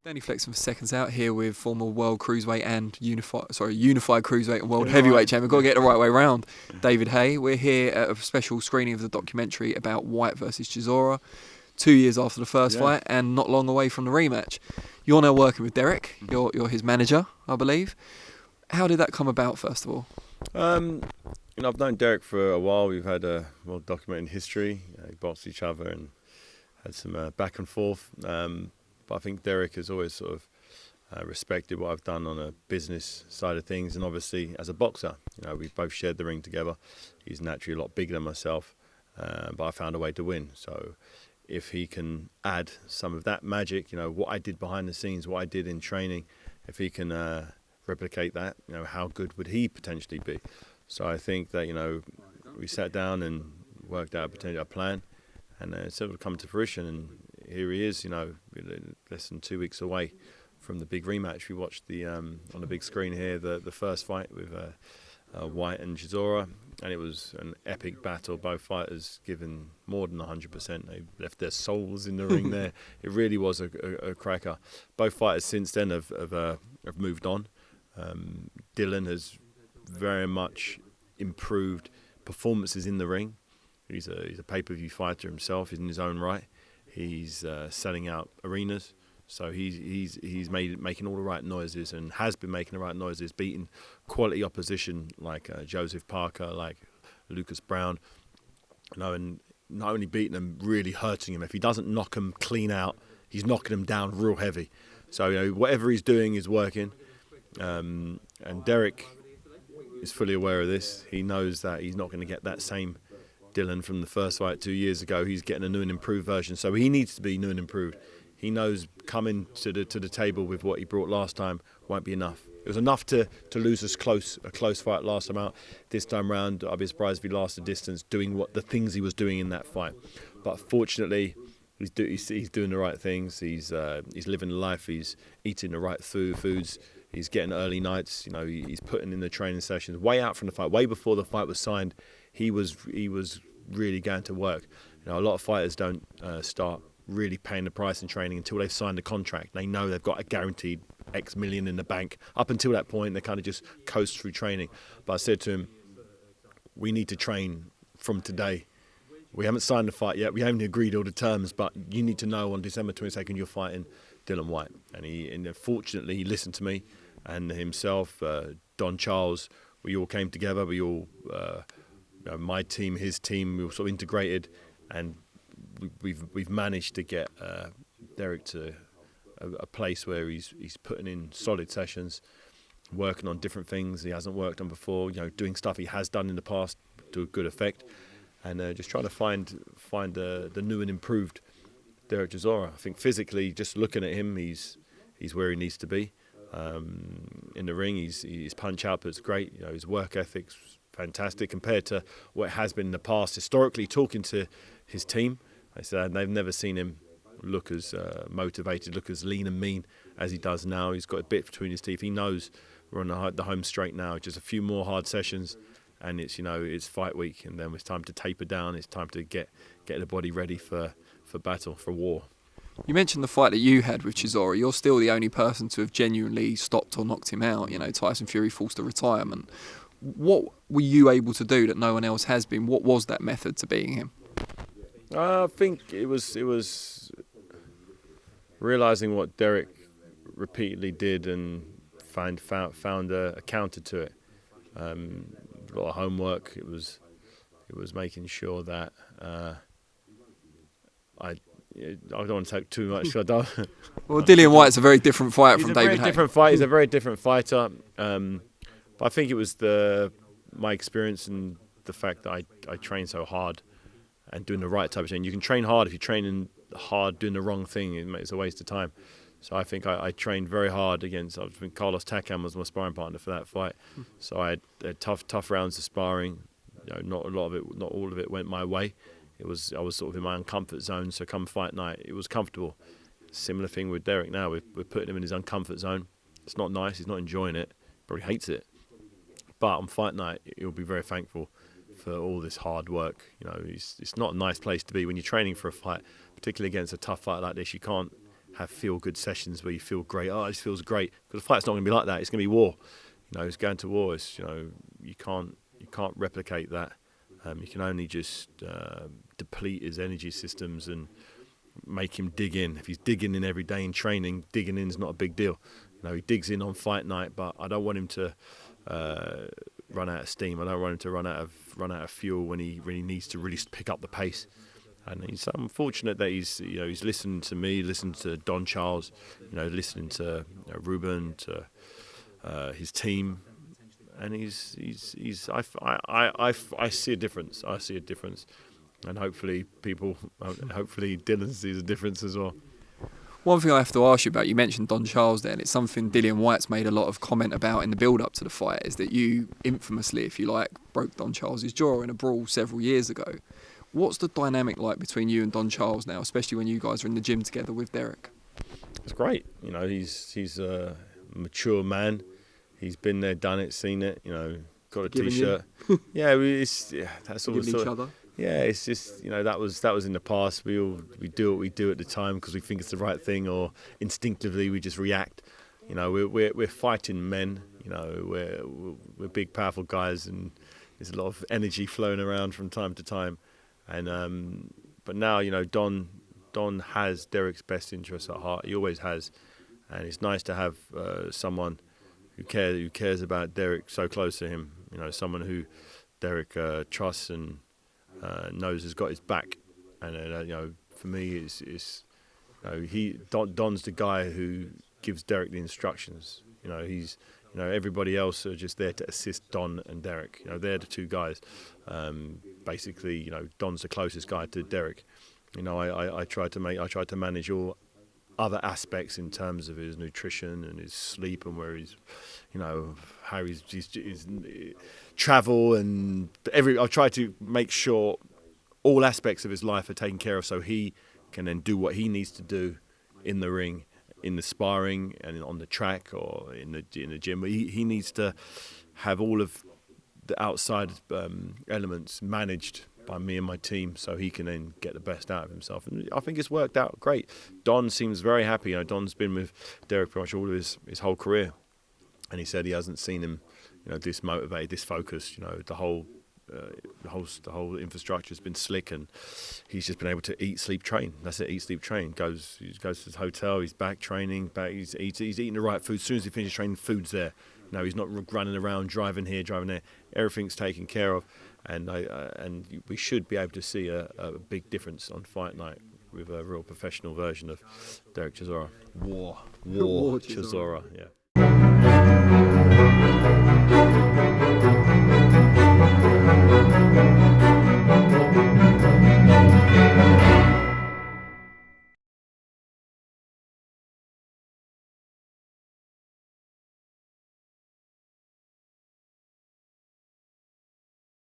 Danny Flexen for Seconds Out here with former World Cruiserweight and Unified Cruiserweight and World Heavyweight Champion. Got to get it the right way round. David Haye. We're here at a special screening of the documentary about Whyte versus Chisora, 2 years after the first fight and not long away from the rematch. You're now working with Derek. You're his manager, I believe. How did that come about, first of all? I've known Derek for a while. We've had a well-documented history. We boxed each other and had some back and forth. But I think Derek has always sort of respected what I've done on a business side of things, and obviously as a boxer, we've both shared the ring together. He's naturally a lot bigger than myself, but I found a way to win. So if he can add some of that magic, what I did behind the scenes, what I did in training, if he can replicate that, how good would he potentially be? So I think that we sat down and worked out a plan, and it's sort of come to fruition. And here he is, less than 2 weeks away from the big rematch. We watched on the big screen here the first fight with Whyte and Chisora, and it was an epic battle. Both fighters given more than 100%. They left their souls in the ring there. It really was a cracker. Both fighters since then have moved on. Dillian has very much improved performances in the ring. He's a pay-per-view fighter himself in his own right. He's selling out arenas, so he's making all the right noises and has been making the right noises, beating quality opposition like Joseph Parker, like Lucas Brown, and not only beating them, really hurting him. If he doesn't knock him clean out, he's knocking him down real heavy. So whatever he's doing is working, and Derek is fully aware of this. He knows that he's not going to get that same Dillian from the first fight 2 years ago. He's getting a new and improved version, so he needs to be new and improved. He knows coming to the table with what he brought last time won't be enough. It was enough to lose a close fight last time out. This time round, I'd be surprised if he lost the distance doing the things he was doing in that fight. But fortunately, he's doing the right things. He's living the life. He's eating the right foods. He's getting early nights. He's putting in the training sessions way out from the fight, way before the fight was signed. He was really going to work. A lot of fighters don't start really paying the price in training until they've signed a contract. They know they've got a guaranteed X million in the bank. Up until that point, they kind of just coast through training. But I said to him, we need to train from today. We haven't signed the fight yet. We haven't agreed all the terms, but you need to know on December 22nd you're fighting Dillian Whyte. And fortunately, he listened to me and himself, Don Charles. We all came together. We all, my team, his team, we all sort of integrated, and we've managed to get Derek to a place where he's putting in solid sessions, working on different things he hasn't worked on before. Doing stuff he has done in the past to a good effect, and just trying to find the new and improved Derek Chisora. I think physically, just looking at him, he's where he needs to be. In the ring, his punch output's great. His work ethic's fantastic compared to what it has been in the past. Historically, talking to his team, I said they've never seen him look as motivated, look as lean and mean as he does now. He's got a bit between his teeth. He knows we're on the home straight now. Just a few more hard sessions, and it's fight week, and then it's time to taper down. It's time to get the body ready for battle, for war. You mentioned the fight that you had with Chisora. You're still the only person to have genuinely stopped or knocked him out. Tyson Fury forced a retirement. What were you able to do that no one else has been? What was that method to beating him? I think it was realising what Derek repeatedly did and found a counter to it. A lot of homework. It was making sure that I don't want to take too much. Well, Dillian Whyte's a very different fighter from David Haye. He's a very different fighter. But I think it was my experience and the fact that I trained so hard and doing the right type of training. You can train hard if you're training hard doing the wrong thing. It's a waste of time. So I think I trained very hard against. I think Carlos Takam was my sparring partner for that fight. So I had tough rounds of sparring. Not all of it went my way. I was sort of in my uncomfort zone. So come fight night, it was comfortable. Similar thing with Derek now. We're putting him in his uncomfort zone. It's not nice. He's not enjoying it. Probably hates it. But on fight night, he'll be very thankful for all this hard work. It's not a nice place to be when you're training for a fight, particularly against a tough fight like this. You can't have feel-good sessions where you feel great. Oh, this feels great. Because the fight's not going to be like that. It's going to be war. It's going to war. It's, you can't replicate that. You can only just deplete his energy systems and make him dig in. If he's digging in every day in training, digging in is not a big deal. He digs in on fight night, but I don't want him to run out of steam. I don't want him to run out of fuel when he really needs to really pick up the pace. And he's unfortunate that he's listening to me, listening to Don Charles, listening to Ruben, to his team, and I see a difference. I see a difference, and hopefully Dillian sees a difference as well. One thing I have to ask you about, you mentioned Don Charles there, and it's something Dillian Whyte's made a lot of comment about in the build-up to the fight, is that you infamously, if you like, broke Don Charles' jaw in a brawl several years ago. What's the dynamic like between you and Don Charles now, especially when you guys are in the gym together with Derek? It's great. He's a mature man. He's been there, done it, seen it. Got a T-shirt. That's all. Giving each other. Yeah, it's just that was in the past. We do what we do at the time because we think it's the right thing, or instinctively we just react. We're fighting men. We're big, powerful guys, and there's a lot of energy flowing around from time to time. And but now Don has Derek's best interests at heart. He always has, and it's nice to have someone who cares about Derek so close to him. Someone who Derek trusts and knows has got his back. And for me, Don's the guy who gives Derek the instructions. He's everybody else are just there to assist Don and Derek. They're the two guys. Basically, Don's the closest guy to Derek. I try to manage all other aspects in terms of his nutrition and his sleep and where he's, how his travel and I try to make sure all aspects of his life are taken care of, so he can then do what he needs to do in the ring, in the sparring and on the track or in the gym. He needs to have all of the outside elements managed by me and my team, so he can then get the best out of himself. And I think it's worked out great. Don seems very happy. Don's been with Derek pretty much all of his whole career, and he said he hasn't seen him, this motivated, this focused. The whole infrastructure has been slick, and he's just been able to eat, sleep, train. That's it. Eat, sleep, train. He goes to his hotel. He's back training. He's eating the right food. As soon as he finishes training, food's there. He's not running around, driving here, driving there. Everything's taken care of, and we should be able to see a big difference on fight night with a real professional version of Derek Chisora. War Chisora. Yeah.